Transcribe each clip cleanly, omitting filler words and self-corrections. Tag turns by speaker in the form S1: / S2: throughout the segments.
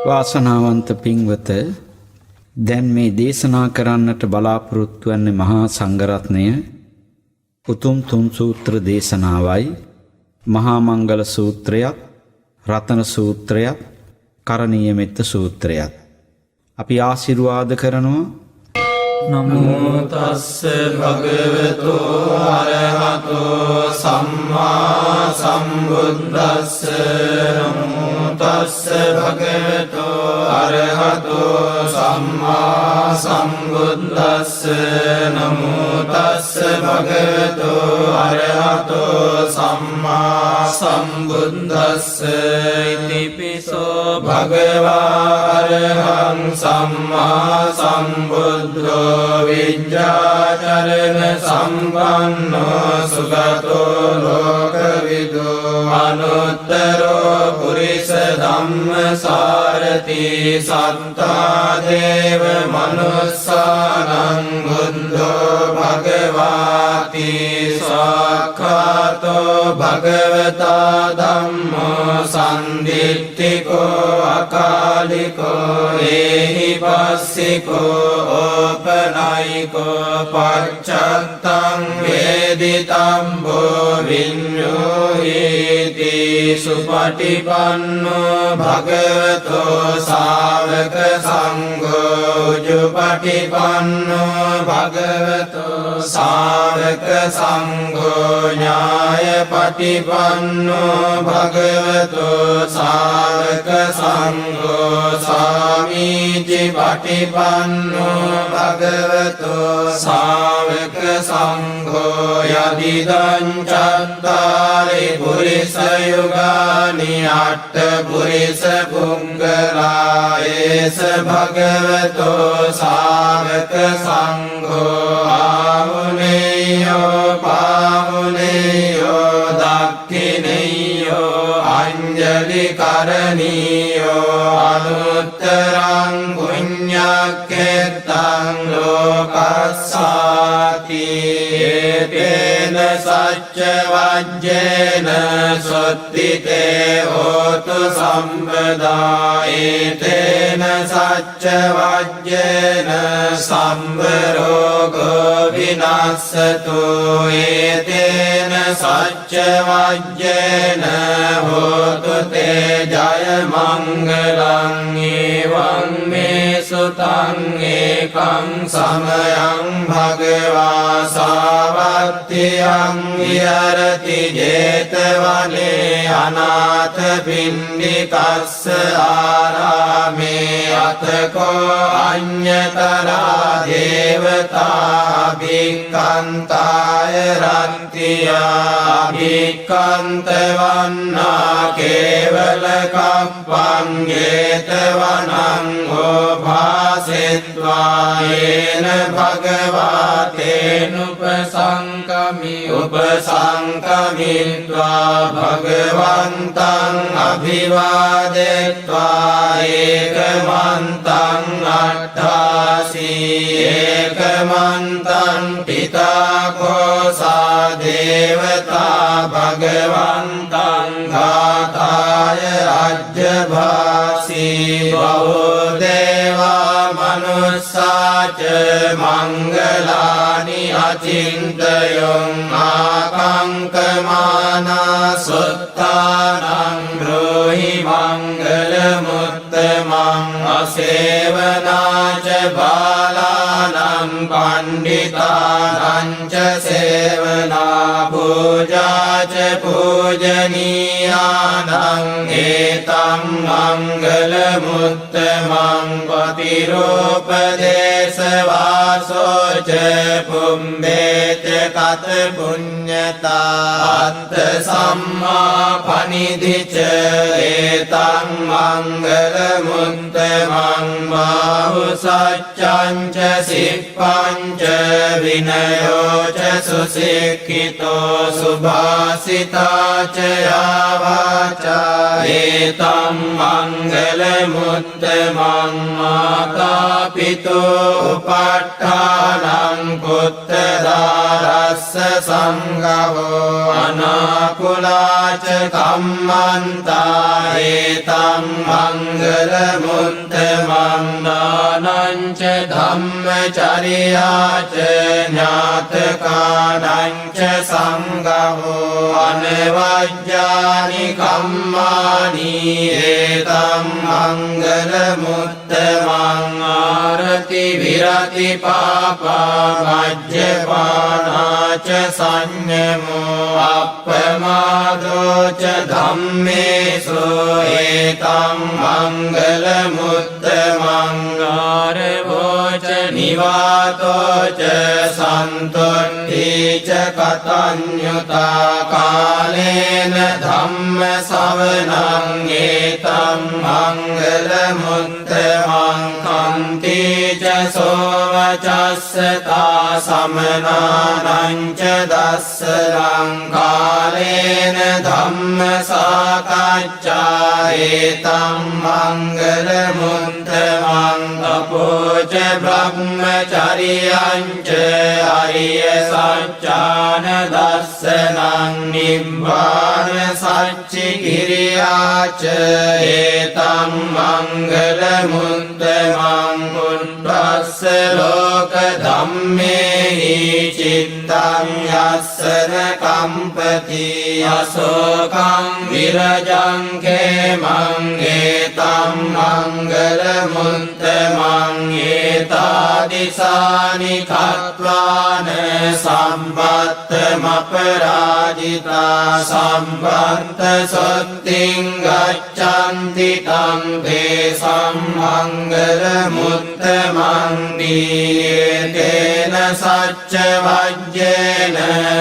S1: වාසනාවන්ත පින්වත, දැන් මේ දේශනා කරන්නට බලාපොරොත්තු වන්නේ මහා සංඝරත්නය උතුම් තුන් සූත්‍ර දේශනාවයි. මහා මංගල සූත්‍රයත්, රතන සූත්‍රයත්, කරණීය මෙත්ත සූත්‍රයත්. අපි ආශිර්වාද කරනවා.
S2: නමෝ තස්ස භගවතෝ අරහතෝ සම්මා සම්බුද්දස්ස. නමෝ තස්ස භගවතෝ අරහතෝ සම්මා සම්බුද්දස්ස. නමෝ තස්ස භගවතෝ අරහතෝ සම්මා සම්බුද්දස්ස. ඉතිපිසෝ භගවා අරහං සම්මා සම්බුද්ධෝ විජ්ජාචරණ සම්පන්නෝ සුගතෝ ලෝකවිදෝ අනුත්තරෝ පුරිස ධම්මසාරති සත්තා දේව මනුස්සානං බුද්ධෝ භගවාති සාක්ඛාතෝ භගවතා ධම්මෝ සම්දිත්තිකෝ අකාලිකෝ ඒහි පස්සිකෝ ඕපනයිකෝ පච්චත්තං වේදිතම්බෝ විඤ්ඤෝහිති සුපටිපන්නෝ භගවතෝ ශාවක සංඝෝ උජුපටිපන්නෝ භගවතෝ ශාවක සංඝෝ ඥායපටිපන්නෝ භගවතෝ ශාවක සංඝෝ සාමීචි පටිපන්නෝ භගවතෝ ශාවක සංඝෝ යදිදං චත්තාරි පුරිස යුගානි අට්ඨ පුරිස පුංගලායේස භගවතෝ ශාවක සංඝෝ ආහුනේයෝ පාහුනේයෝ දක්ඛිනේයෝ අංජලි කරණීයෝ අනුත්තරං පුඤ්ඤක්ඛෙත්තං ලෝකස්සාති. ඒතේන සච්ච වජ්ජේන සොත්තිතේ හෝතු සම්පදා. ඒතේන සච්ච වජ්ජේන සම්බරෝගෝ විනාස්සතු. ඒතේන සච්ච වජ්ජේන හෝතු තේ ජය මංගලං. එවං මේ සුතං ඒකං සමයං භගවා සාවත්තියං විහරති ජේතවනේ අනාථ පිණ්ඩිකස්ස ආරාමේ අතකෝ අඤ්ඤතරා දේවතා භික්ඛන්තාය රත්තියා භික්ඛන්ත වන්නා කේවල කප්පං ජේතවනං ඕභාසෙත්වා යේන භගවාතේන උපසංකමිත්වා භගවන්තං අභිවාදෙත්වා ඒකමන්තං අට්ඨාසී. ඒකමන්තං පිතා කෝසා දේවතා භගවන්තං ඝාතාය අජ්ජභාසී. බහෝ දේවා මනුස්සාච මංගලානි අචින්තයං ආකංකමානා සුත්තානං බ්‍රෝහි මංගල මුත්තමං අසේවනාච බාලානං පණ්ඩිතානං ච සේවනා පූජාච පූජනීයානං ඒතං මංගල මුත්තමං පතිරෝපදේශ වාසෝච පුම්බේච කත පුඤ්ඤතා අත්ථ සම්මා පනිදිච ඒතං මංගල මුත්තමං බාහු සච්ඡං ච සිප්පං ච විනයෝ ච සුසික්ඛිතෝ සුභාසිතා ච යාවාචා ඒතං මංගල මුත්තමං මාතා පිතෝ උපට්ඨානං පුත්තරාරස්ස සංඝවෝ අනාකුලාච කම්මන්තා ඒතං මංගල මුත්තමං දානං ච ධම්මචර්යාච ඥාතකානං ච සංඝවෝ අනවජ්ජානි කම්මානි ඒතං මංගල මුත්තමං ආරති විරති පාපා මජ්ජපානාච සංයමෝ අප්පමාදෝ ච ධම්මේසු ඒතං මංගල මුත්තමං ආරවෝ ච නිවාතෝ ච සන්තුට්ඨි ච කතඤ්ඤුතා කාලේන ධම්ම ශවනං ඒතං මංගල මුත්තමං කන්ති ච සෝවචස්සතා සමනානං ච දස්සලං කාලේන ධම්ම සාකච්ඡා ඒතං මංගල මුත්තමං තපෝච බ්‍රහ්මචර්යං ච අරිය සත්‍යාන දස්සනං නිබ්බාන සච්චි කිරියාච ඒතං මංගල මුත්තමං පුට්ඨස්ස ලෝක ධම්මේහි චිත්තං යස්සන කම්පති අශෝකං විරජං කේමං ඒතං මංගල මුත්තමං ඒතාදිසානි කତ୍වාන සම්පත්තමපරාජිතා සම්බන්ත සොත්තිං ගච්ඡන්ති තං තේසං මංගල මුත්තමං දීයේතේන සච්ච වජ්ජේන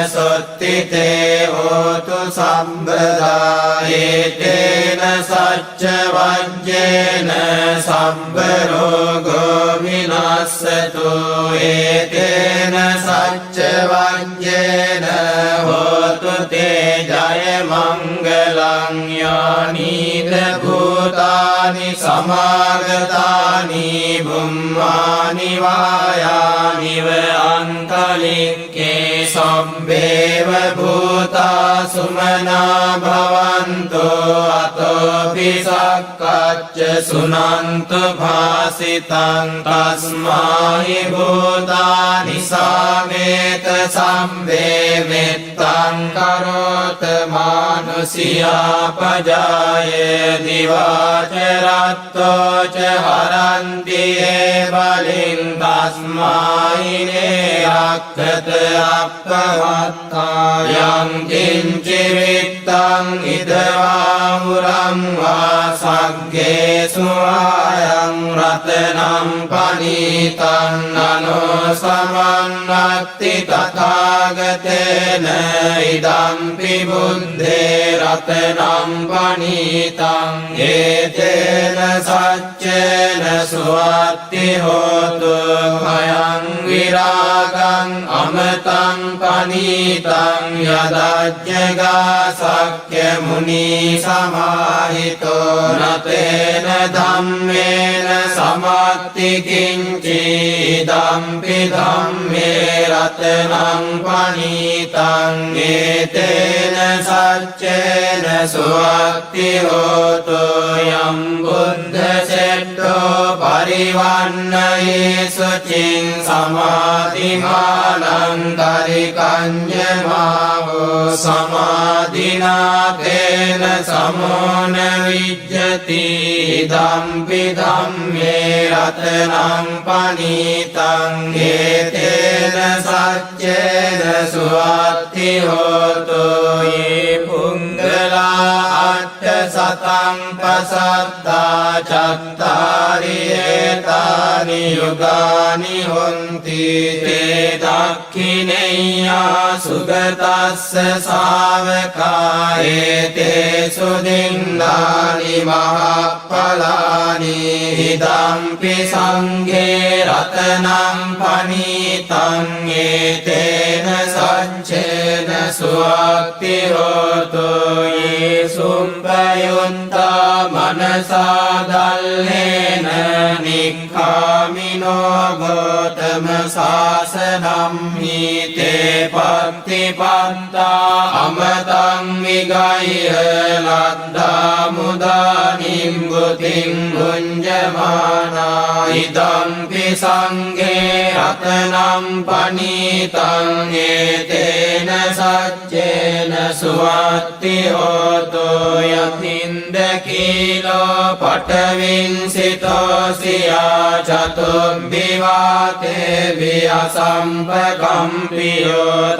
S2: සොත්තිතේ හෝතු සම්බදා ඒතේන සච්ච වජ්ජේන සම්බ රෝගෝ විනාස්සතු ඒතේන සච්ච වජ්ජේන හෝතු තේ ජය මංගලං යානීද භූතානි සමාගතානි බුම්මානි වායානිව අන්තලික්කේ සම්බේව භූතා සුමනා භවන්තෝ අතෝපි සක්කච්ච සුනන්තු භාසිතං තස්මාහි භූතානි සාමේත සම්බේවෙත්තං කරෝත මානුසියා පජාය දිවාචරත්තෝ ච හරන්ති ඒ බලින් තස්මායිනේ රක්ඛත අප්පවත්තා යං කිංචි විත්තං ඉදවා මුරං වා සග්ගේසු ආයං රතනම් පනීතං නනෝ සමන්නත්ති තථාගතේන ඉදම්පි බුද්ධේ රතනම් පනීතං ඒතේන සච්චේන සුවත්ති හෝතු භයං විරාගං අමතං පනීතං යදජ්ජගා සක්්‍ය මුනි සමාහිතෝ නතේන ධම්මේන සමත්ති කිංචි ඉදම්පි ධම්මේ රතනං පනීතං ඒතේන සච්චේන සුවත්ති හෝතු යම් බුද්ධ සෙට්ඨෝ පරිවන්නයේ සුචින් සමාධිමානං තරිකඤ්ඤමාවෝ සමාධිනාතේන සමෝන විජ්ජති ධම්පි ධම්මේ රතනං පනීතං ඒතේන සච්චේන සුවත්ති හෝතු යේ පුංගලා අට්ඨ සතං පසත්තා චත්තාරි ඒතානි යුගානි හොන්ති තේ දක්ඛිනේයා සුගතස්ස ශාවකා ඒතේ සුදින්නානි මහප්පලානි ඉදම්පි සංඝේ රතනං පනීතං ඒතේන සච්චේන සුවක්ති හෝතු ये सुम्पयुन्ता मनसा दल्लेन निक्खामिनो गौतम शासनं हि ते पत्तिपन्ता अमतं विगाह्य लब्धा मुदा निम्बुतिं भुञ्जमाना इदम्पि संघे रत्नं पनीतं एतेन सच्चेन सुवत्ति होतो यतिन्दकीलो पटविंसितोऽसिया चतुर्विवाते वियसम्पकम्पियो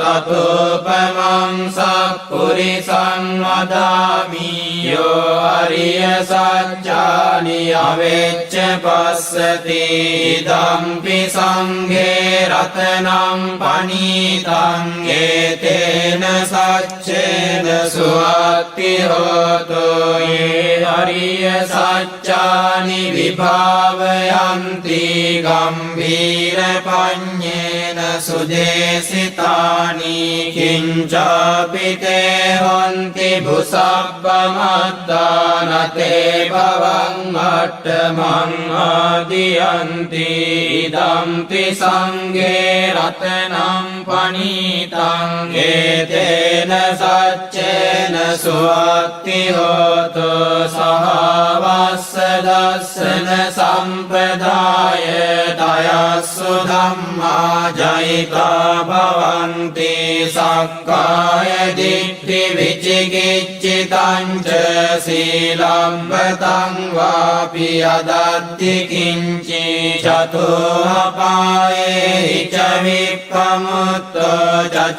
S2: ततोपमं सत्पुरुषं वदामि यो अरियसज्जानि अवेच्च पश्यति इदम्पि संघे रत्नं पनीतं एतेन सच्चेन सुवत्ति होतो ये अरियसज्जानि विभावयन्ति गम्भीरपञ्चेन सुदेशितानि किञ्चापि ते हन्ति भूसब्बमद्दान ते भवन्नट्टमं आदियन्ति इदम्पि संघे रत्नं पनीतं एतेन सच्चेन सुवत्ति होतो सहावस्सदस्सन सम्प्रदाय दयासु धम्मा जयिता भवन्ति सक्काय दिट्ठि विचिकिच्छितं च शीलं वापि यदत्ति किञ्चि चतुरपाये च विप्रमुक्तो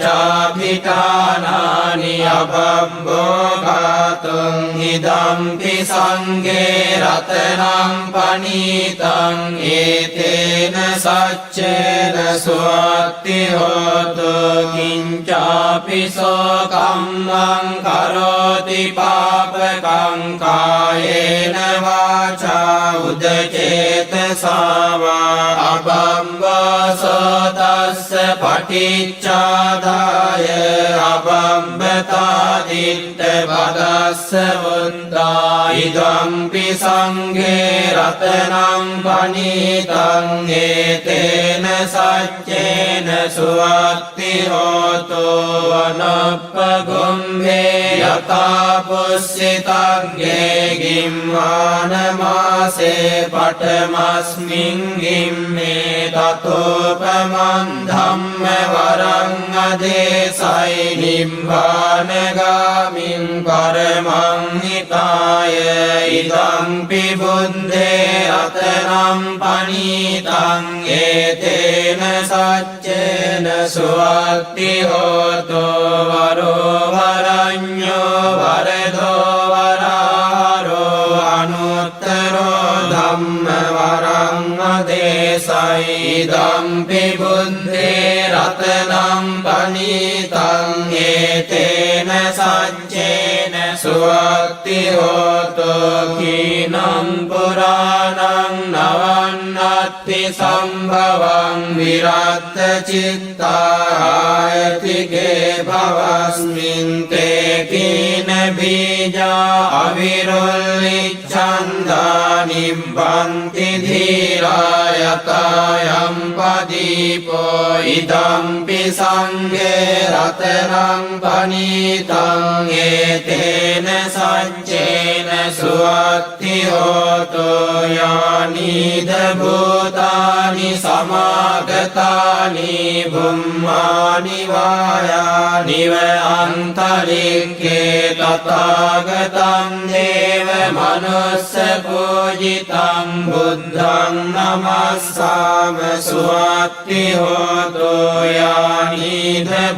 S2: चाभिठानानि अपभोगातुम् इदम्पि संघे रत्नं पनीतं एतेन सच्चेन सुवत्ति होतो किञ्चापि शोकं मं करोति पापकं कायेन वाचा उदचेतसा वा अबम्बसो तस्य पटिच्चादाय अबम्बतादित्यपदस्य वृन्दा इदम्पि संघे रत्नं पनीतं एतेन सच्चेन सुवत्ति होतो वनपगुम्भे यथा पुष्यितज्ञे गिम्मानमासे पठमस्मिन् गिम्मे ततोपमं धम्मवरं अदेशै निम्बानगामिं परमं हिताय इदम्पि बुद्धे रत्नं पनीतं एतेन सच्चेन सुवत्ति होतो वरो वरण्यो वरदो वरारो अनुत्तरो धम्मवरं अदेशै इदम्पि बुद्धे रत्नं पनीतं एतेन सच्चेन सुवत्ति होतो कीनं पुराणं नवन्नत्ति सम्भवं विरक्तचित्तायतिके भवस्मिन् ते कीन बीजा अविरुल्लिच्छन्दानि बन्ति धीरायतायं पदीपो इदम्पि संघे रत्नं पनीतं एतेन सच्चेन सुवत्ति होतो यानि भूतानि समागतानि भूम्मानि वायानि व अन्तरिक्षे तथागतं देव मनुष्य पूजितं बुद्धं नमस्सामि सुवत्ति होतो यानि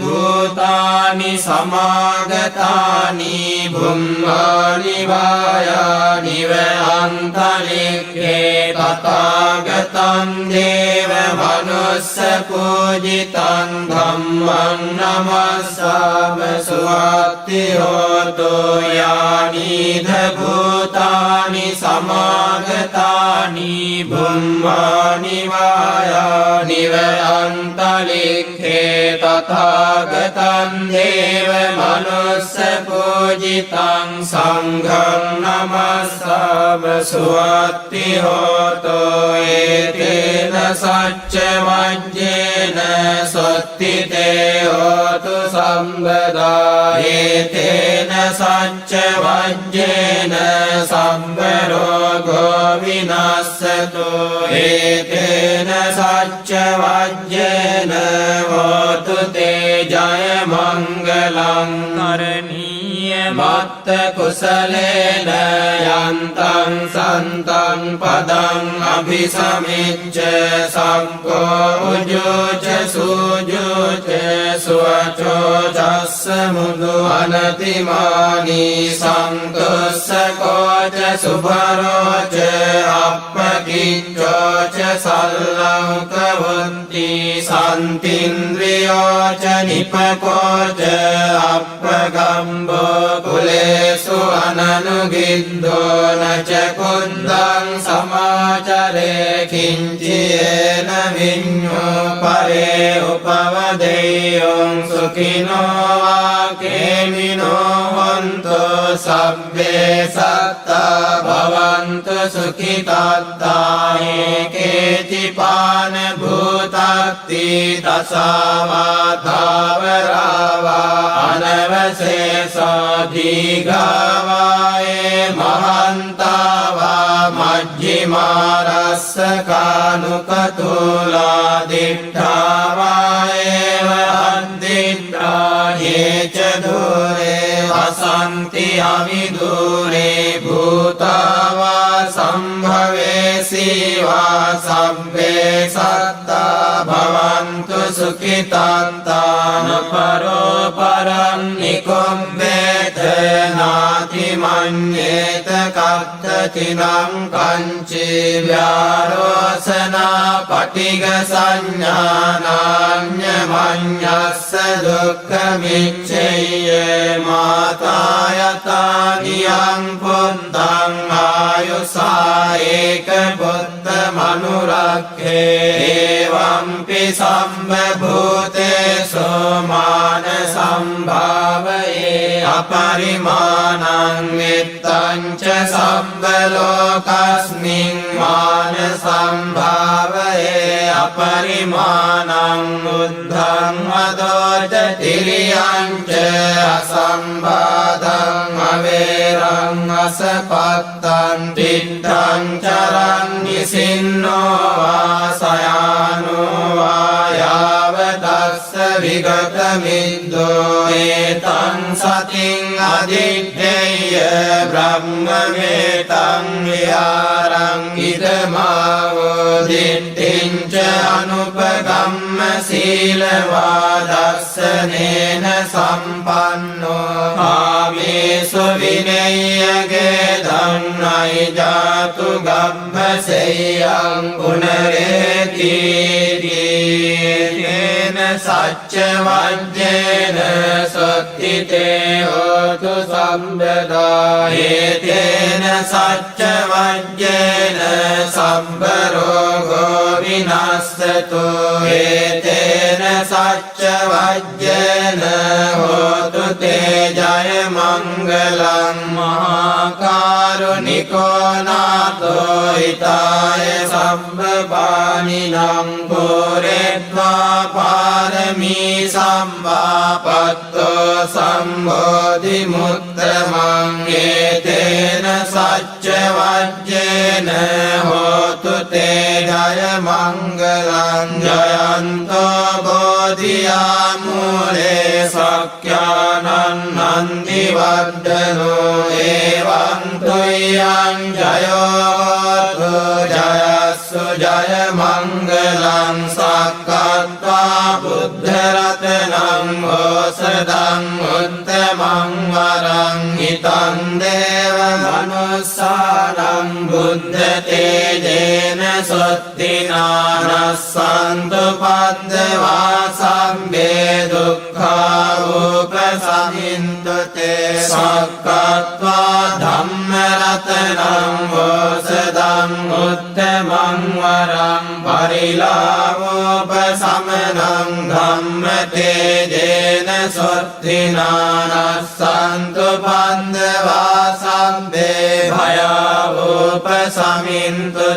S2: भूतानि समागतानि भूम्मानि वायानि व अन्तरिक्षे तथागतं देव मनुष्य पूजितं धम्मं नमस्सामि सुवत्ति होतो यानि भूतानि භූතානි සමාගතානි බුම්මානි වායානි වයන්තලික්ඛේ තථාගතං දේව මනුස්ස පූජිතං සංඝං නමස්සාම සුවත්ති හෝතෝ ඒතේන සච්ච වජ්ජේන සොත්ති තේ හෝතු සම්බදා ඒතේන සච්ච වජ්ජේන සම්බ රෝගෝ විනස්සතු ඒතේන සච්ච වජ්ජේන හෝතු තේ ජය මංගලං කරණීය මත්ත කුසලේන යන්තං සන්තං පදං අභිසමිච්ඡ සංකෝ උජුච සුජුච සුවචෝ චස්ස මුදු අනතිමානි සන්තුස්ස කෝච සුභරෝච අප්පකිච්ඡෝච සල්ලංක වන්ති සන්තින්ද්‍රියෝච නිපකෝච අප්පගම්බෝ කුලේසු අනනුගින්දෝ නච කුන්දං සමාචරේ කිංචේන විඤ්ඤෝ පරේ උපවදේයං සුඛිනෝ වාකේමිනෝ වන්තෝ සබ්බේ සත්තා භවන්තු සුඛිතාත්තා ඒකේචිපාන භූතත්ති තසාවා ධාවරාවා අනවශේෂා දීඝාවායේ මහන්තාවා මජ්ජිමා රස්සකානුකතුලා දිට්ඨාවායේ වහන්දිට්ඨා යේච දුරේ වසන්ති අවිදුරේ භූතාවා සම්භවේසීවා සබ්බේ සත්තා භවන්තු සුඛිතාත්තාන පරෝ පරං නිකුම්බේත නාති මඤ්ඤේත කත්තතිනං කංචේ ව්‍යාරෝසනා පටිග සංඥානාඤ්ඤ මඤ්ඤස්ස දුක්ඛ මිච්ඡේය මාතායතානියං පුන්තං ආයුසා ඒක පුත්ත මනුරක්ඛේ එවම්පි සම්බභූතේසු මාන සම්භාවයේ අපරිමාණං මෙත්තං ච සම්බ ලෝකස්මින් මාන සම්භාවයේ අපරිමාණං බුද්ධං අදෝච තිරියං ච අසම්බාධං අවේරං අසපත්තං තිත්තං චරං නිසින්නෝ වාසයානෝ වායාව තස්ස විගත මිද්දෝ ඒතං සතින් අදිත්තේය බ්‍රහ්මමේතං විහාරං ඉදමාවෝ දිට්ඨිං ච අනුපගම්ම සීලවාදස්සනේන සම්පන්නෝ ආමේසු විනය්‍යගේ ධන්නයි ජාතු ගබ්බසෙයං පුනරේති සච්ච වජ්ජේන සොත්ති තේ හෝතු සම්බදා හේතේන සච්ච වජ්ජේන සම්බ රෝගෝ විනස්සතු හේතේන සච්ච වජ්ජේන හෝතු තේ ජය මංගලං මහා කාරුණිකෝ නාතෝ හිතාය සම්බපානිනං පුරෙත්වා පාරමී සම්මාපත්තෝ සම්බෝධි මුත්තමං ඒතේන සච්ච වජ්ජේන හෝතු තේ ජය මංගලං ජයන්තෝ බෝධියා මූලේ සක්ඛ්‍යානං නන්දි වද්දනෝ එවං තුයං ජයෝතු ජයස්සු ජය මංගලං සක්කත්වා බුද්ධ රතනං ඕසදං උත්තමං වරං හිතං දේව මනුස්සානං බුද්ධ තේජේන සොත්තිනානස්සන්තු පද්දවා සම්බේ දුක්ඛා උපසමින්තු තේ සක්කත්වා ධම්ම රතනං වෝසදං උත්තමං වරං පරිලාවෝපසමනං ධම්ම තේජේන සොත්තිනානස්සන්තු පන්දවා සම්බේ භයාවෝපසමින්තු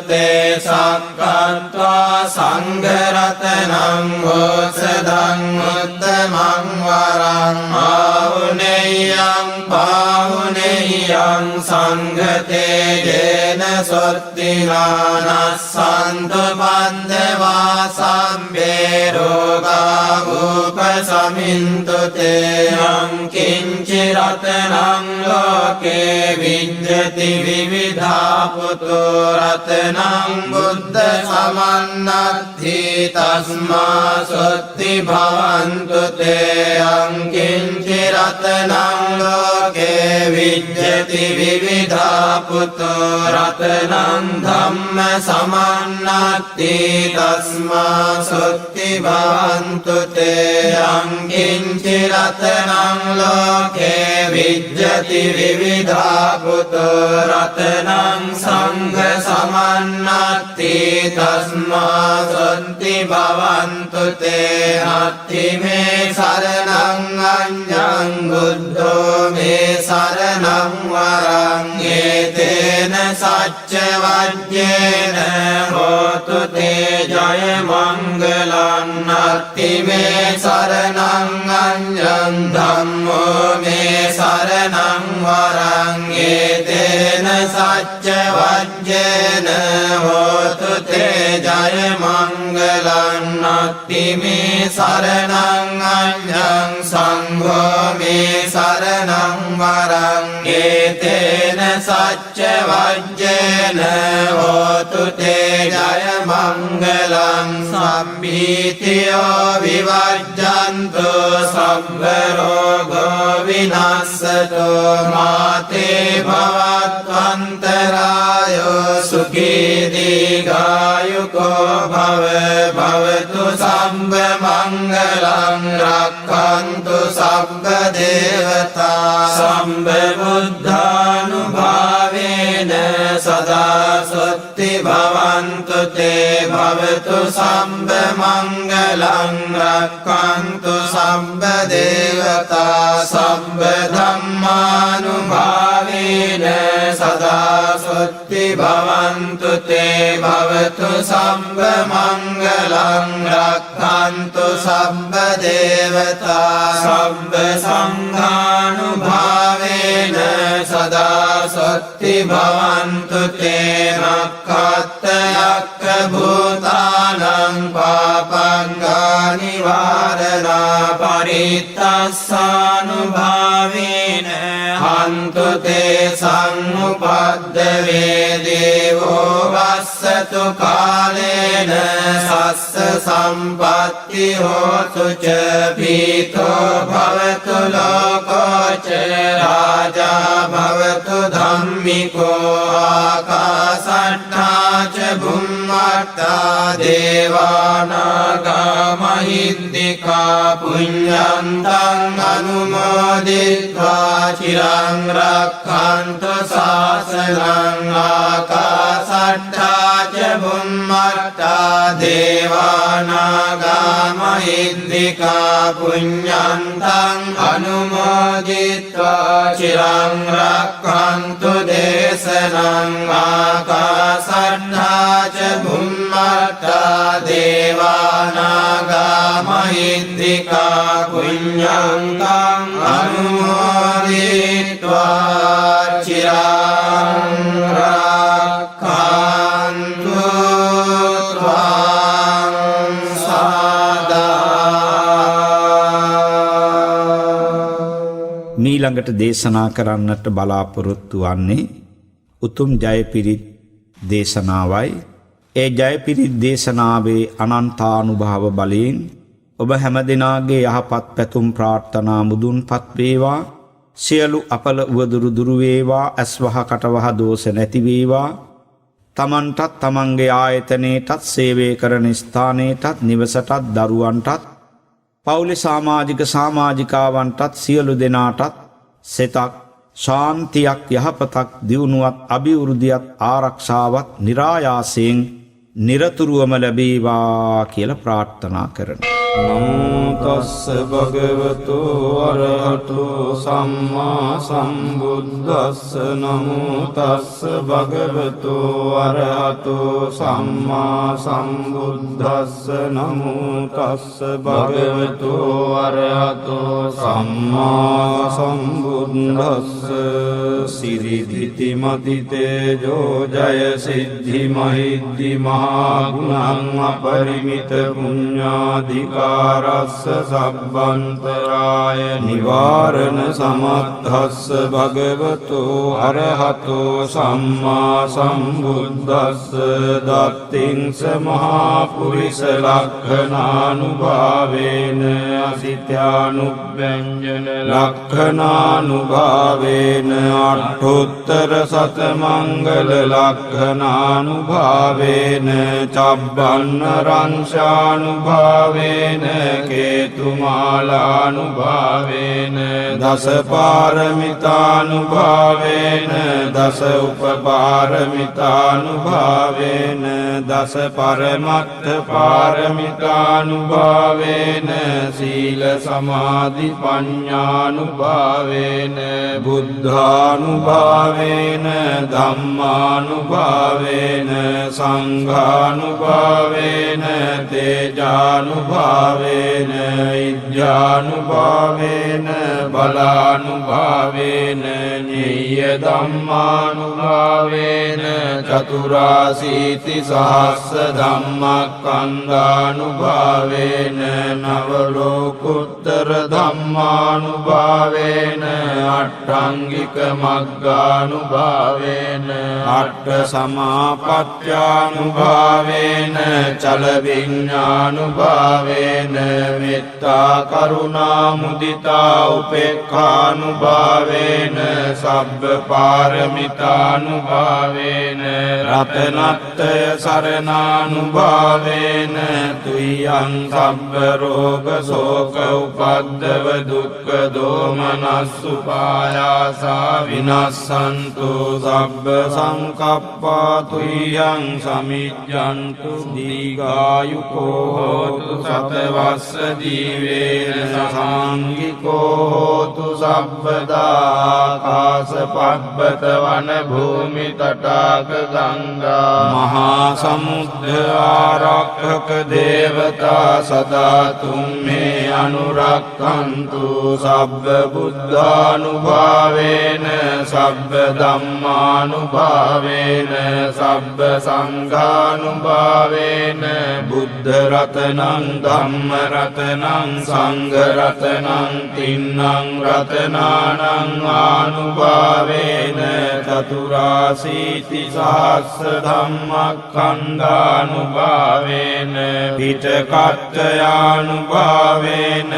S2: තේ සක්කත්වා සංඝරතනං වෝසදං උත්තමං වරං ආහුනේයං පාහුනේයං සංඝතේජේන සොත්තිනානස්සන්තු පන්දවා සම්බේ රෝගාවෝපසමින්තු තේ යං කිංචි රතනං ලෝකේ විඤ්ඤති විවිධා පුතෝ රතනං බුද්ධ සමන්නත්ථි තස්මා සොත්ති භවන්තු තේ යං කිංචි රතනං ලෝකේ විඤ්ඤති විවිධා පුතෝ රතනං ධම්ම සමන්නත්ථි තස්මා සොත්ති භවන්තු තේ යං කිංචි රතනං ලෝකේ විඤ්ඤති විවිධා පුතෝ රතනං සංඝ සමන්නත්ථි තස්මා සොත්ති භවන්තු තේ නත්ථි මේ සරණං අඤ්ඤං බුද්ධෝ මේ සරණං වරං ඒතේන සච්ච වජ්ජේන හෝතු තේ ජය මංගලං නත්ථි මේ සරණං අඤ්ඤං ධම්මෝ මේ සරණං වරං ඒතේන සච්ච වජ්ජේන හෝතු තේ ජය මංගලං නත්ථි මේ සරණං අඤ්ඤං සංඝෝ මේ සරණං වරං ඒතේන සච්ච වජ්ජේන හෝතු තේ ජය මංගලං සම්භීතියෝ විවජ්ජන්තු සම්බ රෝගෝ විනස්සතෝ මාතේ භවත්වන්තරායෝ සුඛී දීඝායුකෝ භව භවතු සම්බ මංගලං රක්ඛන්තු සම්බ දේවතා සම්බ බුද්ධානුභාවේන සදා සොත්ති භවන්තු තේ භවතු සම්බ මංගලං රක්ඛන්තු සම්බ දේවතා සම්බ ධම්මානුභාවේන සදා සොත්ති භවන්තු තේ භවතු සම්බ මංගලං රක්ඛන්තු සම්බ දේවතා සම්බ සංඝානුභාවේන සදා සොත්ති භවන්තු තේ නක්ඛත්තයක්ඛ භූතානං පාපංගානි වාරණා පරිත්තස්සානුභාවේන හන්තු තේ සංඋපද්දවේ දේවෝ වස්සතු කාලේන සස්ස සම්පත්ති හෝතු ච පීතෝ භවතු ලෝකෝ ච රාජා භවතු ධම්මිකෝ ආකාසට්ඨා ච භුම්මට්ඨා දේවානාගා මහින්దికා පුඤ්ඤන්තං අනුමෝදිत्वा චිරං රක්ඛන්තු ශාසනං ආකාසට්ඨා ච භුම්මට්ඨා දේවානාගා මහින්దికා පුඤ්ඤන්තං අනුමෝදිत्वा චිරං රක්ඛන්තු දේශනං ආකාසට්ඨා ච භුම්මට්ඨා දේවානාගා මහින්దికා පුඤ්ඤන්තං අනුමෝදිत्वा චිරං රක්ඛන්තු ත්වං සදා.
S1: මීළඟට දේශනා කරන්නට බලාපොරොත්තු වන්නේ උතුම් ජයපිරිත් දේශනාවයි. ඒ ජයපිරිත් දේශනාවේ අනන්තානුභාව බලයෙන් ඔබ හැමදෙනාගේ යහපත් පැතුම් ප්‍රාර්ථනා මුදුන්පත් වේවා. සියලු අපල උවදුරු දුරු වේවා. ඇස්වහ කටවහ දෝෂ නැති වේවා. තමන්ටත් තමන්ගේ ආයතනයටත් සේවය කරන ස්ථානයටත් නිවසටත් දරුවන්ටත් පවුලේ සමාජිකාවන්ටත් සියලු දෙනාටත් සෙතක් ශාන්තියක් යහපතක් දියුණුවක් අභිවෘද්ධියක් ආරක්ෂාවක් නිරායාසයෙන් නිරතුරුවම ලැබේවා කියලා ප්‍රාර්ථනා කරනවා.
S3: නමෝ තස්ස භගවතු අරහතු සම්මා සම්බුද්දස්ස නමෝ තස්ස භගවතු අරහතු සම්මා සම්බුද්දස්ස නමෝ තස්ස භගවතු අරහතු සම්මා සම්බුද්දස්ස සිරිදිති මති තේජෝ ජය සිද්ධි මහිද්දි මහා ගුණං අපරිමිත පුඤ්ඤාධිකාරස්ස සබ්බන්තරාය නිවාරණ සමත්තස්ස භගවතු අරහතෝ සම්මා සම්බුද්දස්ස දත්තිංස මහා පුරිස ලක්ඛනානුභාවේන අසිත්‍යානුව්‍යංජන ලක්ඛනානුභාවේන අට්ඨෝත්තර සතමංගල ලක්ඛනානුභාවේන චබ්බන්න රංශානුභාවේන කේතුමාලානුභාවේන දස පාරමිතානුභාවේන දස උපපාරමිතානුභාවේන දස පරමත්ථ පාරමිතානුභාවේන සීල සමාධි පඤ්ඤානුභාවේන බුද්ධානුභාවේන ධම්මානුභාවේන සංඝානුභාවේන තේජානුභාවේන ඉද්ධානුභාවේන බලානුභාවේන ඤෙය්‍ය ධම්මානුභාවේන චතුරාසීති සහස්ස ධම්මස්කන්ධානුභාවේන නව ලෝකුත්තර ධම්මානුභාවේන අට්ඨංගික මග්ගානුභාවේන අට්ඨ සමාපත්ත්‍යානුභාවේන චල විඤ්ඤානුභාවේන මෙත්තා කරුණා මුදිතා උපේක්ඛානුභාවේන සබ්බ පාරමිතානුභාවේන රතනත්තය සරණානුභාවේන තුයං සබ්බ රෝග ශෝක උපද්දව දුක්ඛ දෝමනස්සුපායාසා විනස්සන්තු සබ්බ සංකප්පා තුයං සමිජ්ජන්තු දීඝායුකෝ හෝතු සතවස්ස ජීවේන සසංගිකෝ හෝතු සබ්බදා ආකාශපබ්බත වන භූමි තටාක ගංගා මහා සමුද්ද ආරක්ෂක දේවතා සදා තුම්මේ අනුරක්ඛන්තු සබ්බ බුද්ධානුභාවේන සබ්බ ධම්මානුභාවේන සබ්බ සංඝානුභාවේන බුද්ධ රතනං ධම්ම රතනං සංඝ රතනං තින්නං රතනානං ආනුභාවේන චතුරාසීති සහස්ස ධම්මස්කන්ධානුභාවේන පිටකත්තයානුභාවේන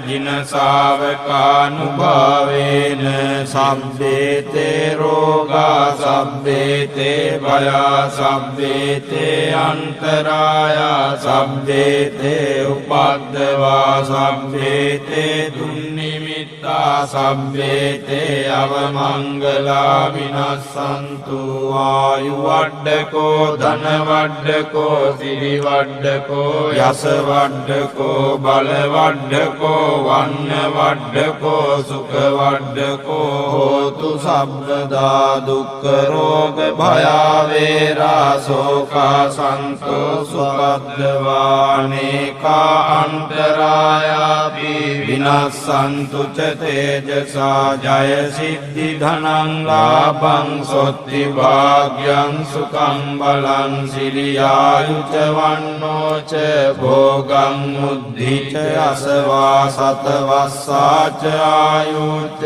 S3: ජින ශාවකානුභාවේන සබ්බේතේ රෝගා සබ්බේතේ භයා සබ්බේතේ අන්තරායා සබ්බේතේ උපද්දවා සබ්බේතේ දුන්නිමිත්තා සබ්බේතේ අවමංගලා විනස්සන්තු ආයු වඩ්ඩකෝ ධන වඩ්ඩකෝ සිරි වඩ්ඩකෝ යස වඩ්ඩකෝ බල වඩ්ඩකෝ වන්න වඩ්ඩකෝ සුඛ වඩ්ඩකෝ හෝතු සබ්බදා දුක්ඛ රෝග භයාවේරා සෝකා සන්තෝසුපද්දවානේකා අන්තරායාපි විනස්සන්තු ච තේජසා ජය සිද්ධි ධනං ලාභං සොත්ති භාග්‍යං සුඛං බලං සිරියායුච වන්නෝ ච භෝගං මුද්ධි ච අසවා සතවස්සාච ආයුච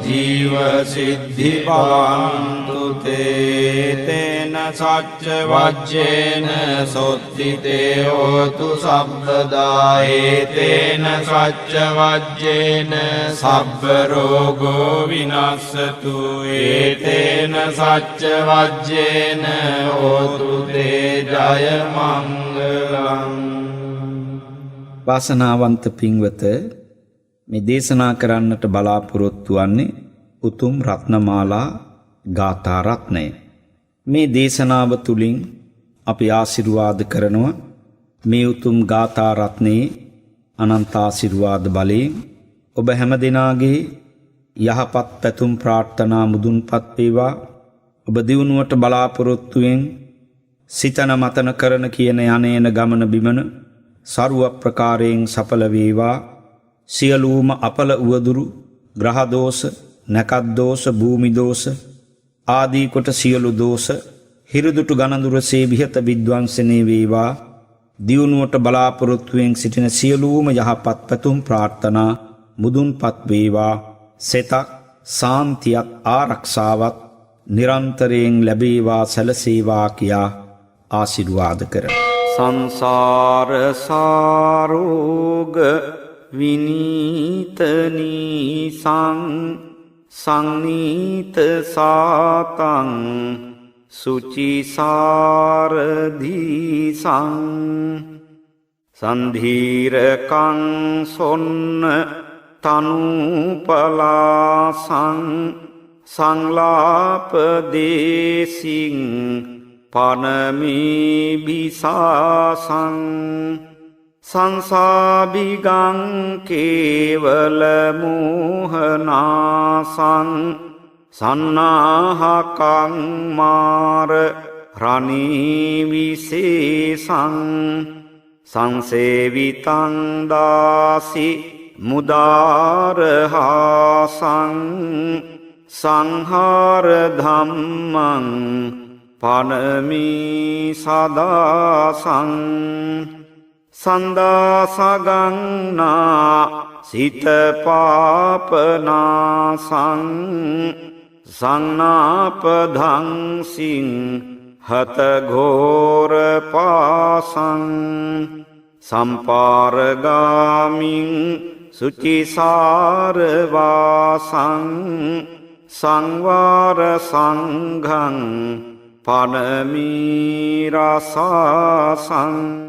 S3: ජීව සිද්ධි භවන්තු තේන සච්ච වජ්ජේන සොත්ති තේ හෝතු සබ්බදා ඒතේන සච්ච වජ්ජේන සබ්බ රෝගෝ විනස්සතු ඒතේන සච්ච වජ්ජේන හෝතු තේ ජය මංගලං
S1: වාසනාවන්ත පින්වත මේ දේශනා කරන්නට බලාපොරොත්තු වන්නේ උතුම් රත්නමාලා ගාථා රත්නය. මේ දේශනාව තුලින් අපි ආශිර්වාද කරනවා මේ උතුම් ගාථා රත්නයේ අනන්ත ආශිර්වාද බලයෙන් ඔබ හැම දිනාගේ යහපත් පැතුම් ප්‍රාර්ථනා මුදුන්පත් වේවා. ඔබ දියුණුවට බලාපොරොත්තුෙන් සිතන මතන කරන කියන යන්නේන ගමන බිමන සරුව ප්‍රකාරයෙන් සඵල වේවා. සියලුම අපල උවදුරු ග්‍රහ දෝෂ, නැකත් දෝෂ, භූමි දෝෂ ආදී කොට සියලු දෝෂ හිරුදුටු ගණඳුරසේ විහත විද්වංසනේ වේවා. දියුණුවට බලාපොරොත්තුෙන් සිටින සියලුම යහපත් පැතුම් ප්‍රාර්ථනා මුදුන්පත් වේවා. සෙතක් සාන්තියක් ආරක්ෂාවක් නිරන්තරයෙන් ලැබේවා සැලසේවා කියා ආශිර්වාද කරමි. සංසාර සාරෝග විනීතනී සංනීත සාතං සුචිසාරදී සන්ධීරකං සොන්න තනුපලාසං සංලාපදේසින් පනමී බිසාසං සංසාබිගං කේවල මෝහනාසං සන්නාහකං මාර රණී විශේෂං සංසේවිතං දාසි මුදාරහාසං සංහාර ධම්මං පනමී සදාසං සන්දාසගන්නා සිත පාපනාසං සංනාපධංසින් හතඝෝර පාසං සම්පාරගාමින් සුචිසාරවාසං සංවාර සංඝං පනමී රසාසං